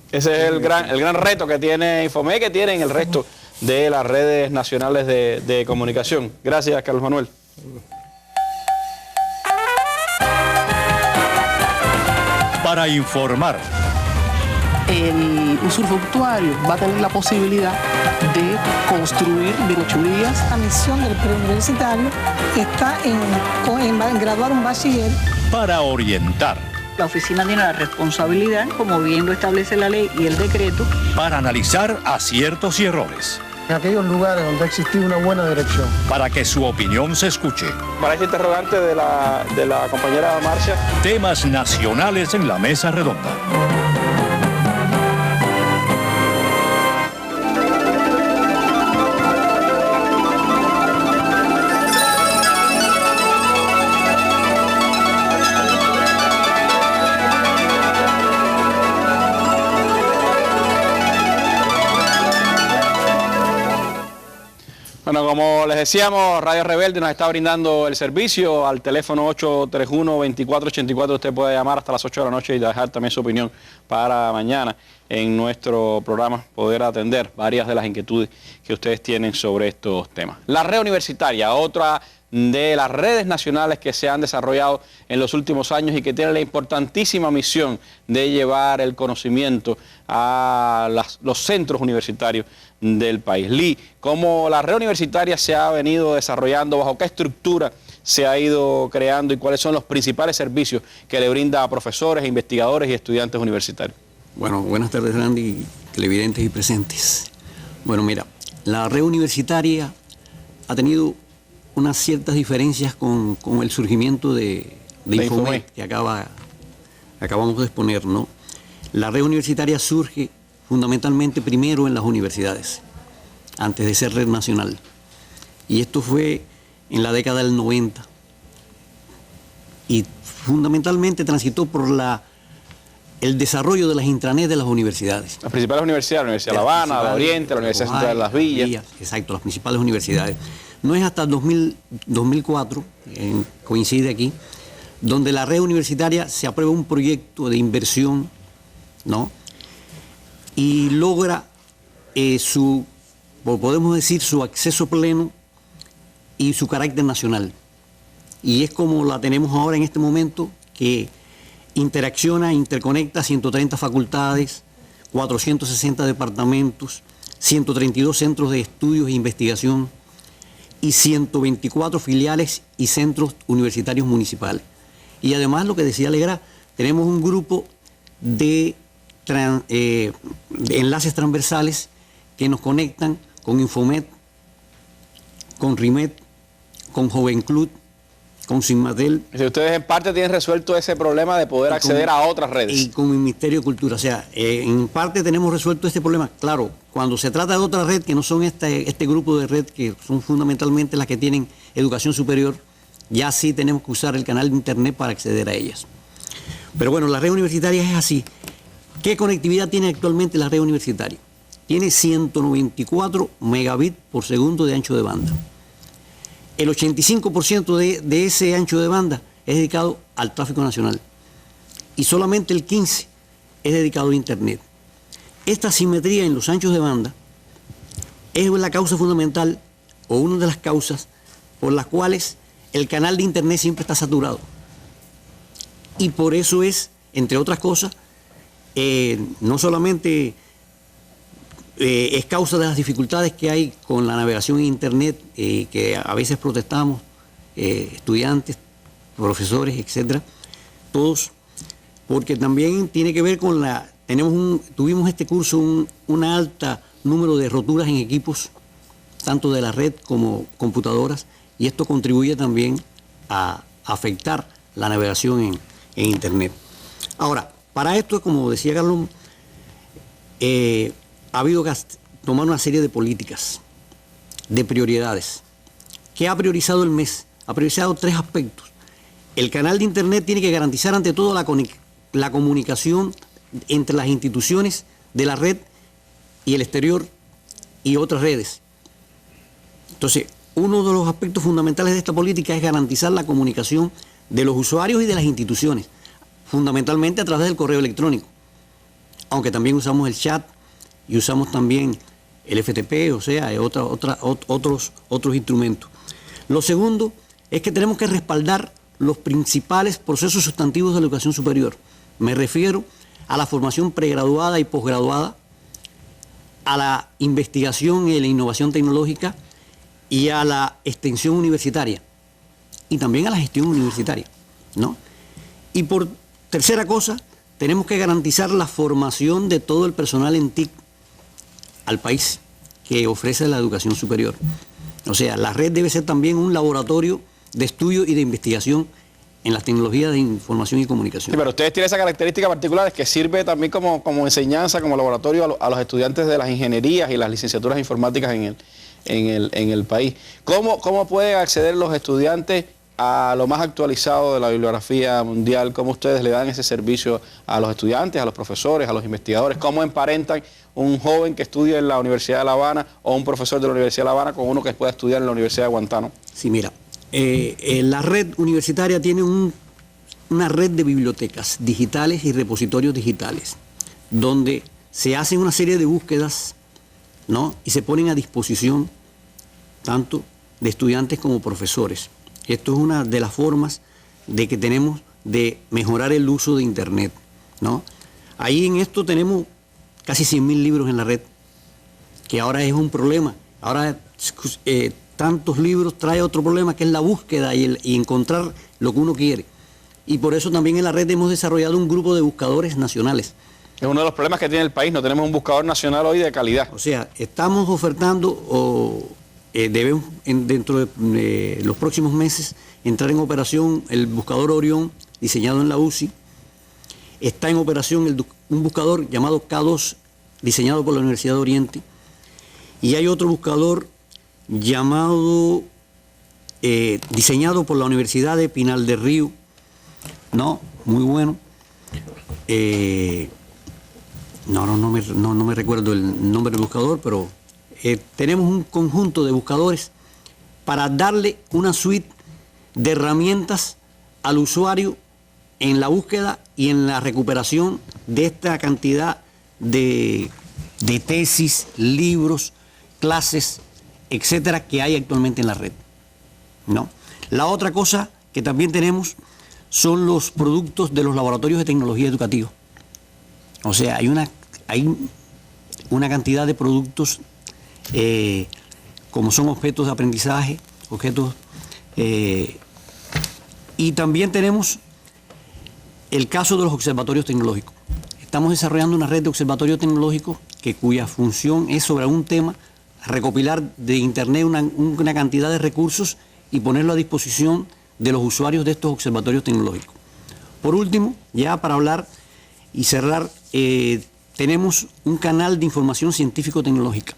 Ese es el gran reto que tiene Infomet, que tienen el resto de las redes nacionales de comunicación. Gracias, Carlos Manuel. Para informar. El usufructuario va a tener la posibilidad de construir bienhechorías. La misión del preuniversitario está en graduar un bachiller. Para orientar. La oficina tiene la responsabilidad, como bien lo establece la ley y el decreto, para analizar aciertos y errores. En aquellos lugares donde ha existido una buena dirección. Para que su opinión se escuche. Para este interrogante de la compañera Marcia. Temas nacionales en la mesa redonda. Bueno, como les decíamos, Radio Rebelde nos está brindando el servicio al teléfono 831-2484. Usted puede llamar hasta las 8 de la noche y dejar también su opinión para mañana en nuestro programa, poder atender varias de las inquietudes que ustedes tienen sobre estos temas. La red universitaria, otra de las redes nacionales que se han desarrollado en los últimos años y que tiene la importantísima misión de llevar el conocimiento a los centros universitarios del país. Lee, ¿cómo la red universitaria se ha venido desarrollando? ¿Bajo qué estructura se ha ido creando y cuáles son los principales servicios que le brinda a profesores, investigadores y estudiantes universitarios? Bueno, buenas tardes, Randy, televidentes y presentes. Bueno, mira, la red universitaria ha tenido unas ciertas diferencias con el surgimiento de Infomet que acabamos de exponer, ¿no? La red universitaria surge fundamentalmente primero en las universidades, antes de ser red nacional. Y esto fue en la década del 90. Y fundamentalmente transitó por el desarrollo de las intranets de las universidades. Las principales universidades, la Universidad de La Habana, la Oriente, la Universidad Central de las Villas. Exacto, las principales universidades. No es hasta 2004, coincide aquí, donde la red universitaria se aprueba un proyecto de inversión, ¿no? Y logra podemos decir, su acceso pleno y su carácter nacional. Y es como la tenemos ahora en este momento, que interacciona, interconecta 130 facultades, 460 departamentos, 132 centros de estudios e investigación y 124 filiales y centros universitarios municipales. Y además, lo que decía Alegra, tenemos un grupo de enlaces transversales que nos conectan con Infomet, con RIMED, con Jovenclub, con Sinmatel. Si ustedes en parte tienen resuelto ese problema de poder acceder a otras redes. Y con el Ministerio de Cultura. O sea, en parte tenemos resuelto este problema. Claro, cuando se trata de otra red que no son este grupo de red que son fundamentalmente las que tienen educación superior, ya sí tenemos que usar el canal de internet para acceder a ellas. Pero bueno, la red universitaria es así. ¿Qué conectividad tiene actualmente la red universitaria? Tiene 194 megabits por segundo de ancho de banda. El 85% de ese ancho de banda es dedicado al tráfico nacional y solamente el 15% es dedicado a internet. Esta asimetría en los anchos de banda es la causa fundamental o una de las causas por las cuales el canal de internet siempre está saturado. Y por eso es, entre otras cosas, no solamente es causa de las dificultades que hay con la navegación en internet, que a veces protestamos, estudiantes, profesores, etcétera, todos, porque también tiene que ver con tuvimos este curso un alta número de roturas en equipos, tanto de la red como computadoras, y esto contribuye también a afectar la navegación en internet. Ahora, para esto, como decía Carlos, ha habido que tomar una serie de políticas, de prioridades. ¿Qué ha priorizado el MES? Ha priorizado 3 aspectos. El canal de internet tiene que garantizar ante todo la comunicación entre las instituciones de la red y el exterior y otras redes. Entonces, uno de los aspectos fundamentales de esta política es garantizar la comunicación de los usuarios y de las instituciones, fundamentalmente a través del correo electrónico, aunque también usamos el chat y usamos también el FTP, o sea, otros instrumentos. Lo segundo es que tenemos que respaldar los principales procesos sustantivos de la educación superior. Me refiero a la formación pregraduada y posgraduada, a la investigación y la innovación tecnológica y a la extensión universitaria y también a la gestión universitaria, ¿no? Y por tercera cosa, tenemos que garantizar la formación de todo el personal en TIC al país que ofrece la educación superior. O sea, la red debe ser también un laboratorio de estudio y de investigación en las tecnologías de información y comunicación. Sí, pero ustedes tienen esa característica particular que sirve también como enseñanza, como laboratorio a los estudiantes de las ingenierías y las licenciaturas informáticas en el país. ¿Cómo pueden acceder los estudiantes a lo más actualizado de la bibliografía mundial? ¿Cómo ustedes le dan ese servicio a los estudiantes, a los profesores, a los investigadores? ¿Cómo emparentan un joven que estudia en la Universidad de La Habana o un profesor de la Universidad de La Habana con uno que pueda estudiar en la Universidad de Guantánamo? Sí, mira, la red universitaria tiene una red de bibliotecas digitales y repositorios digitales, donde se hacen una serie de búsquedas, ¿no? Y se ponen a disposición tanto de estudiantes como profesores. Esto es una de las formas de que tenemos de mejorar el uso de internet, ¿no? Ahí en esto tenemos casi 100.000 libros en la red, que ahora es un problema. Ahora tantos libros trae otro problema, que es la búsqueda y encontrar lo que uno quiere. Y por eso también en la red hemos desarrollado un grupo de buscadores nacionales. Es uno de los problemas que tiene el país, no tenemos un buscador nacional hoy de calidad. O sea, estamos ofertando debemos dentro de los próximos meses entrar en operación el buscador Orión, diseñado en la UCI. Está en operación un buscador llamado K2, diseñado por la Universidad de Oriente. Y hay otro buscador llamado, diseñado por la Universidad de Pinal del Río, ¿no? Muy bueno. No me recuerdo el nombre del buscador, pero tenemos un conjunto de buscadores para darle una suite de herramientas al usuario en la búsqueda y en la recuperación de esta cantidad de tesis, libros, clases, etcétera, que hay actualmente en la red, ¿no? La otra cosa que también tenemos son los productos de los laboratorios de tecnología educativa. O sea, hay una cantidad de productos como son objetos de aprendizaje, y también tenemos el caso de los observatorios tecnológicos. Estamos desarrollando una red de observatorios tecnológicos cuya función es sobre un tema, recopilar de internet una cantidad de recursos y ponerlo a disposición de los usuarios de estos observatorios tecnológicos. Por último, ya para hablar y cerrar, tenemos un canal de información científico-tecnológica.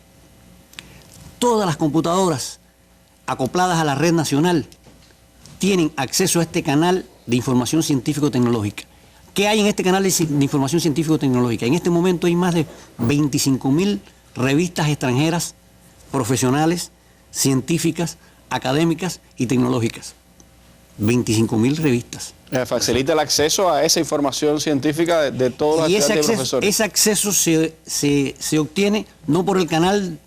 Todas las computadoras acopladas a la red nacional tienen acceso a este canal de información científico-tecnológica. ¿Qué hay en este canal de información científico-tecnológica? En este momento hay más de 25.000 revistas extranjeras, profesionales, científicas, académicas y tecnológicas. 25.000 revistas. Facilita el acceso a esa información científica de todos los estudiantes y profesores. Ese acceso se obtiene no por el canal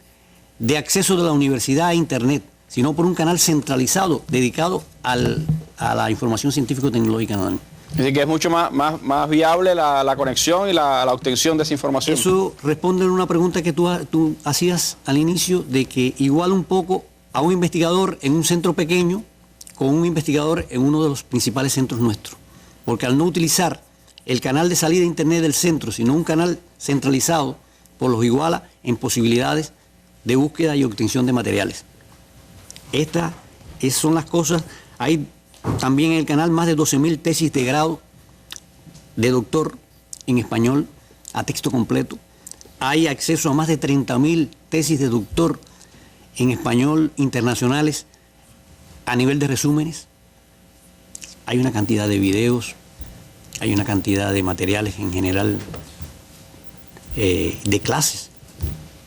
de acceso de la universidad a Internet, sino por un canal centralizado dedicado a la información científico-tecnológica. Es decir, que es mucho más viable la conexión y la obtención de esa información. Eso responde a una pregunta que tú hacías al inicio, de que iguala un poco a un investigador en un centro pequeño con un investigador en uno de los principales centros nuestros. Porque al no utilizar el canal de salida a Internet del centro, sino un canal centralizado, pues los iguala en posibilidades de búsqueda y obtención de materiales. Estas son las cosas. Hay también en el canal más de 12.000 tesis de grado de doctor en español a texto completo. Hay acceso a más de 30.000 tesis de doctor en español internacionales a nivel de resúmenes. Hay una cantidad de videos, hay una cantidad de materiales en general de clases.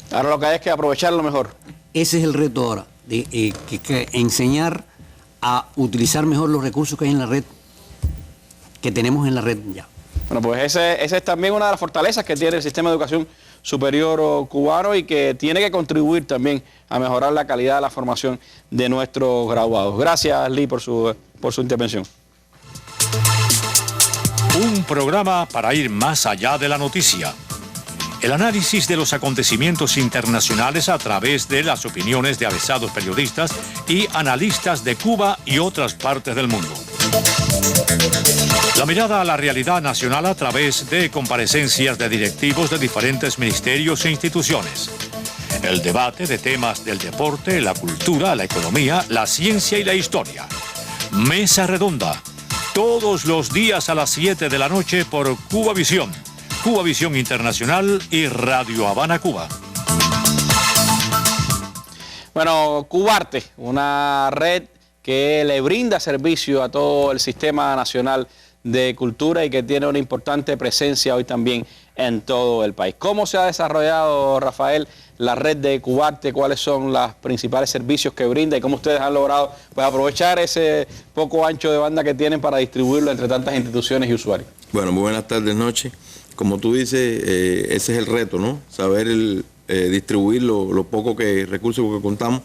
Ahora lo que hay es que aprovecharlo mejor. Ese es el reto ahora, de enseñar a utilizar mejor los recursos que hay en la red, que tenemos en la red ya. Bueno, pues esa es también una de las fortalezas que tiene el sistema de educación superior cubano y que tiene que contribuir también a mejorar la calidad de la formación de nuestros graduados. Gracias, Lee, por su intervención. Un programa para ir más allá de la noticia. El análisis de los acontecimientos internacionales a través de las opiniones de avesados periodistas y analistas de Cuba y otras partes del mundo. La mirada a la realidad nacional a través de comparecencias de directivos de diferentes ministerios e instituciones. El debate de temas del deporte, la cultura, la economía, la ciencia y la historia. Mesa Redonda, todos los días a las 7 de la noche por Cubavisión, Cubavisión Internacional y Radio Habana, Cuba. Bueno, Cubarte, una red que le brinda servicio a todo el sistema nacional de cultura y que tiene una importante presencia hoy también en todo el país. ¿Cómo se ha desarrollado, Rafael, la red de Cubarte? ¿Cuáles son los principales servicios que brinda y cómo ustedes han logrado pues, aprovechar ese poco ancho de banda que tienen para distribuirlo entre tantas instituciones y usuarios? Bueno, muy buenas tardes, noches. Como tú dices, ese es el reto, ¿no? Saber distribuir lo poco recursos que contamos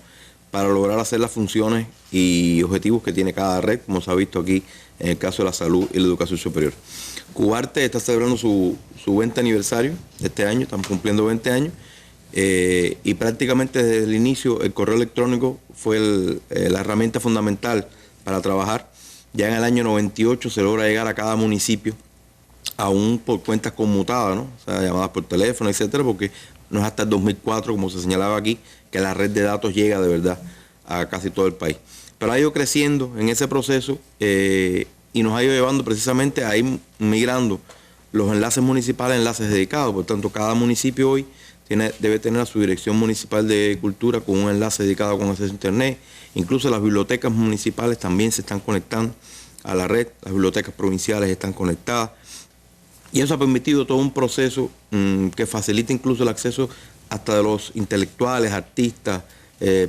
para lograr hacer las funciones y objetivos que tiene cada red, como se ha visto aquí en el caso de la salud y la educación superior. Cubarte está celebrando su 20 aniversario este año, estamos cumpliendo 20 años, y prácticamente desde el inicio el correo electrónico fue la herramienta fundamental para trabajar. Ya en el año 98 se logra llegar a cada municipio, aún por cuentas conmutadas, ¿no? O sea, llamadas por teléfono, etcétera, porque no es hasta el 2004, como se señalaba aquí, que la red de datos llega de verdad a casi todo el país. Pero ha ido creciendo en ese proceso y nos ha ido llevando precisamente a ir migrando los enlaces municipales a enlaces dedicados. Por tanto, cada municipio hoy debe tener a su dirección municipal de cultura con un enlace dedicado con acceso a Internet. Incluso las bibliotecas municipales también se están conectando a la red, las bibliotecas provinciales están conectadas. Y eso ha permitido todo un proceso que facilita incluso el acceso hasta de los intelectuales, artistas,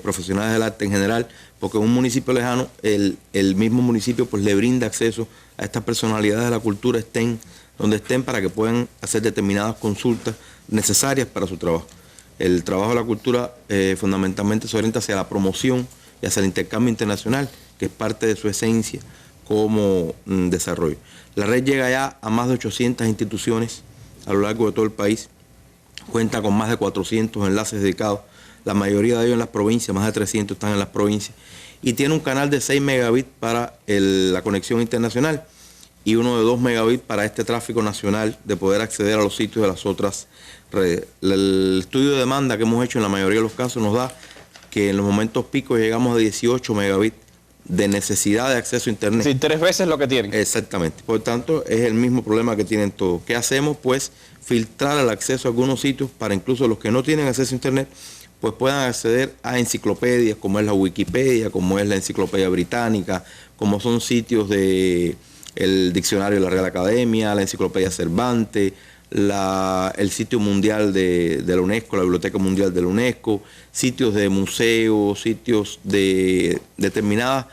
profesionales del arte en general, porque en un municipio lejano, el mismo municipio pues le brinda acceso a estas personalidades de la cultura, estén donde estén, para que puedan hacer determinadas consultas necesarias para su trabajo. El trabajo de la cultura fundamentalmente se orienta hacia la promoción y hacia el intercambio internacional, que es parte de su esencia como desarrollo. La red llega ya a más de 800 instituciones a lo largo de todo el país, cuenta con más de 400 enlaces dedicados, la mayoría de ellos en las provincias, más de 300 están en las provincias, y tiene un canal de 6 megabits para la conexión internacional y uno de 2 megabits para este tráfico nacional de poder acceder a los sitios de las otras redes. El estudio de demanda que hemos hecho en la mayoría de los casos nos da que en los momentos picos llegamos a 18 megabits de necesidad de acceso a Internet. Sí, 3 veces lo que tienen. Exactamente. Por tanto, es el mismo problema que tienen todos. ¿Qué hacemos? Pues filtrar el acceso a algunos sitios para incluso los que no tienen acceso a Internet, pues puedan acceder a enciclopedias como es la Wikipedia, como es la Enciclopedia Británica, como son sitios de el Diccionario de la Real Academia, la Enciclopedia Cervantes, el sitio mundial de la UNESCO, la Biblioteca Mundial de la UNESCO, sitios de museos, sitios de determinados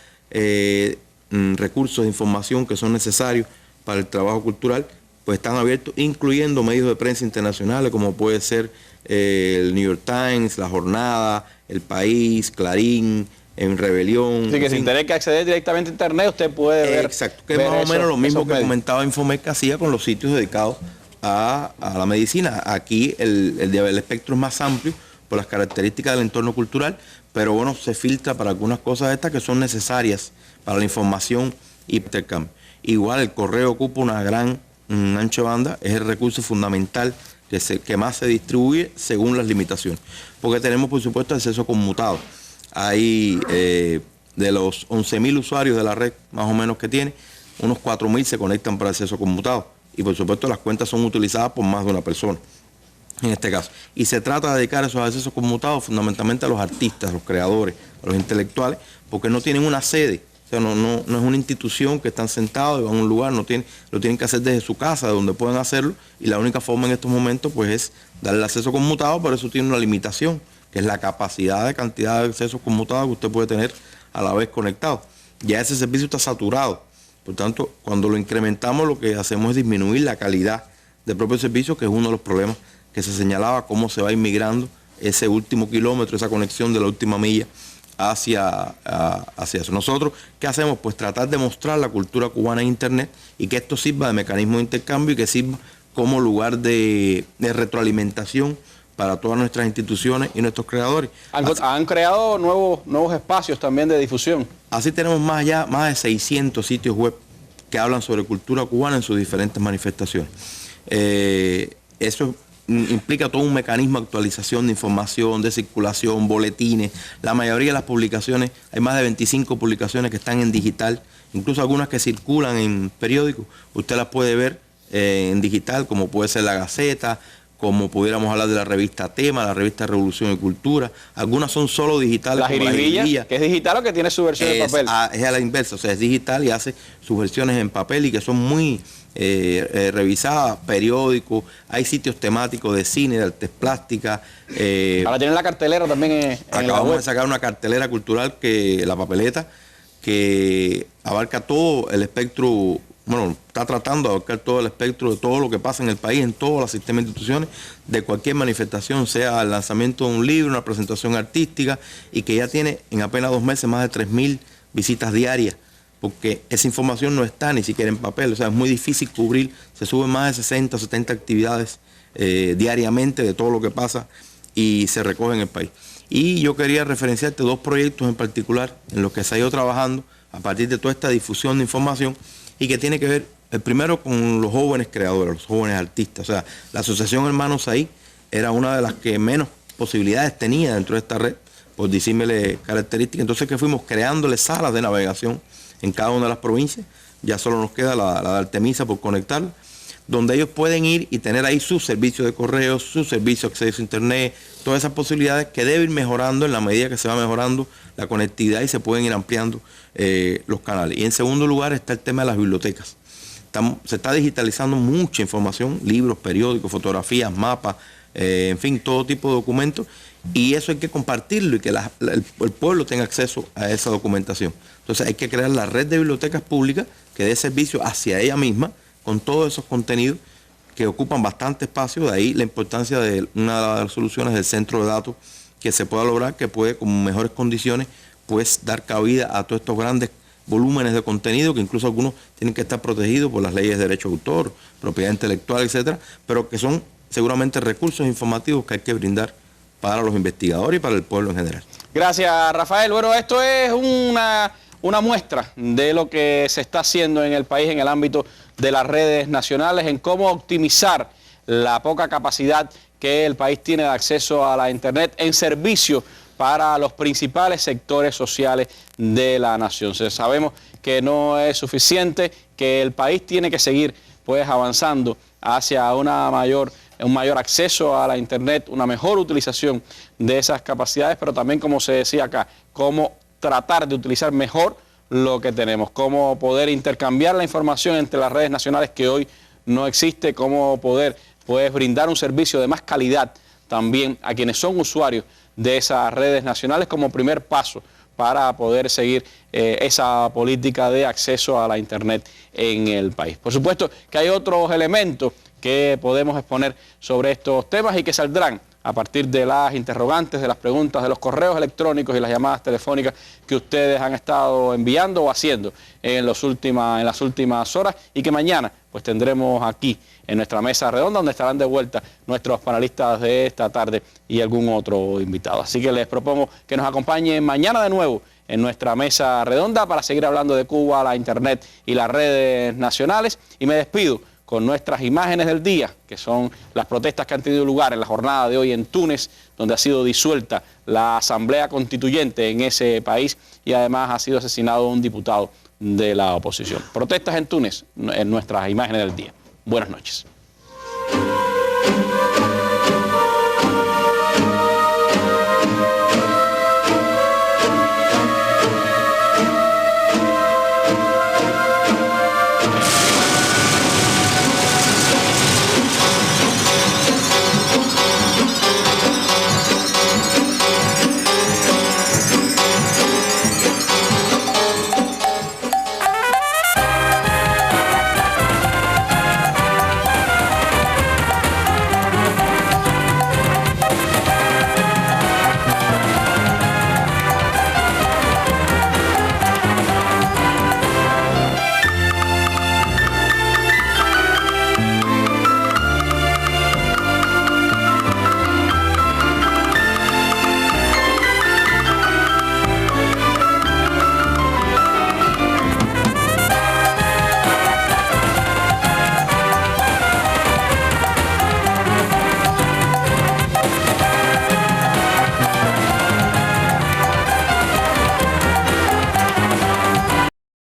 recursos de información que son necesarios para el trabajo cultural, pues están abiertos, incluyendo medios de prensa internacionales como puede ser el New York Times, La Jornada, El País, Clarín, En Rebelión. Así que sin tener que acceder directamente a Internet, usted puede ver. Exacto, que es más o menos lo mismo que comentaba Infomet que hacía con los sitios dedicados a la medicina. Aquí el espectro es más amplio por las características del entorno cultural, pero bueno, se filtra para algunas cosas estas que son necesarias para la información y intercambio. Igual el correo ocupa una gran ancho de banda, es el recurso fundamental que más se distribuye según las limitaciones, porque tenemos por supuesto acceso conmutado. Hay de los 11.000 usuarios de la red más o menos que tiene, unos 4.000 se conectan para acceso conmutado y por supuesto las cuentas son utilizadas por más de una persona en este caso. Y se trata de dedicar esos accesos conmutados fundamentalmente a los artistas, a los creadores, a los intelectuales, porque no tienen una sede. O sea, no es una institución que están sentados y van a un lugar, lo tienen que hacer desde su casa, de donde pueden hacerlo, y la única forma en estos momentos pues es darle el acceso conmutado, pero eso tiene una limitación, que es la capacidad de cantidad de accesos conmutados que usted puede tener a la vez conectado. Ya ese servicio está saturado, por tanto, cuando lo incrementamos lo que hacemos es disminuir la calidad del propio servicio, que es uno de los problemas que se señalaba, cómo se va inmigrando ese último kilómetro, esa conexión de la última milla hacia eso. Nosotros, ¿qué hacemos? Pues tratar de mostrar la cultura cubana en Internet y que esto sirva de mecanismo de intercambio y que sirva como lugar de retroalimentación para todas nuestras instituciones y nuestros creadores. Han creado nuevos espacios también de difusión. Así tenemos más de 600 sitios web que hablan sobre cultura cubana en sus diferentes manifestaciones. Eso implica todo un mecanismo de actualización de información, de circulación, boletines. La mayoría de las publicaciones, hay más de 25 publicaciones que están en digital, incluso algunas que circulan en periódicos. Usted las puede ver en digital, como puede ser La Gaceta, como pudiéramos hablar de la revista Tema, la revista Revolución y Cultura. Algunas son solo digitales. La Jiribilla, que es digital o que tiene su versión en papel. Es a la inversa, o sea, es digital y hace sus versiones en papel y que son muy revisadas, periódicos. Hay sitios temáticos de cine, de artes plásticas. Ahora tienen la cartelera también acabamos de sacar una cartelera cultural, la papeleta, que abarca todo el espectro. Bueno, está tratando de abarcar todo el espectro de todo lo que pasa en el país, en todos los sistemas de instituciones, de cualquier manifestación, sea el lanzamiento de un libro, una presentación artística, y que ya tiene en apenas 2 meses más de 3.000 visitas diarias, porque esa información no está ni siquiera en papel, o sea, es muy difícil cubrir, se suben más de 60 o 70 actividades diariamente de todo lo que pasa y se recoge en el país. Y yo quería referenciarte 2 proyectos en particular en los que se ha ido trabajando a partir de toda esta difusión de información, y que tiene que ver, el primero, con los jóvenes creadores, los jóvenes artistas. O sea, la Asociación Hermanos Ahí era una de las que menos posibilidades tenía dentro de esta red, por disímiles características. Entonces, que fuimos creándole salas de navegación en cada una de las provincias. Ya solo nos queda la de Artemisa por conectarla, donde ellos pueden ir y tener ahí su servicio de correos, su servicio de acceso a Internet, todas esas posibilidades que deben ir mejorando en la medida que se va mejorando la conectividad y se pueden ir ampliando los canales. Y en segundo lugar está el tema de las bibliotecas. Se está digitalizando mucha información, libros, periódicos, fotografías, mapas, en fin, todo tipo de documentos, y eso hay que compartirlo y que el pueblo tenga acceso a esa documentación. Entonces hay que crear la red de bibliotecas públicas que dé servicio hacia ella misma, con todos esos contenidos que ocupan bastante espacio. De ahí la importancia de una de las soluciones del centro de datos que se pueda lograr, que puede con mejores condiciones pues dar cabida a todos estos grandes volúmenes de contenido, que incluso algunos tienen que estar protegidos por las leyes de derecho de autor, propiedad intelectual, etcétera, pero que son seguramente recursos informativos que hay que brindar para los investigadores y para el pueblo en general. Gracias, Rafael. Bueno, esto es una muestra de lo que se está haciendo en el país en el ámbito de las redes nacionales, en cómo optimizar la poca capacidad que el país tiene de acceso a la Internet en servicio para los principales sectores sociales de la nación. Sabemos que no es suficiente, que el país tiene que seguir pues avanzando hacia un mayor acceso a la Internet, una mejor utilización de esas capacidades, pero también, como se decía acá, cómo tratar de utilizar mejor lo que tenemos, cómo poder intercambiar la información entre las redes nacionales que hoy no existe, cómo poder pues brindar un servicio de más calidad también a quienes son usuarios de esas redes nacionales como primer paso para poder seguir esa política de acceso a la Internet en el país. Por supuesto que hay otros elementos que podemos exponer sobre estos temas y que saldrán a partir de las interrogantes, de las preguntas, de los correos electrónicos y las llamadas telefónicas que ustedes han estado enviando o haciendo en las últimas horas, y que mañana pues tendremos aquí en nuestra mesa redonda, donde estarán de vuelta nuestros panelistas de esta tarde y algún otro invitado. Así que les propongo que nos acompañen mañana de nuevo en nuestra mesa redonda para seguir hablando de Cuba, la Internet y las redes nacionales, y me despido con nuestras imágenes del día, que son las protestas que han tenido lugar en la jornada de hoy en Túnez, donde ha sido disuelta la Asamblea Constituyente en ese país y además ha sido asesinado un diputado de la oposición. Protestas en Túnez, en nuestras imágenes del día. Buenas noches.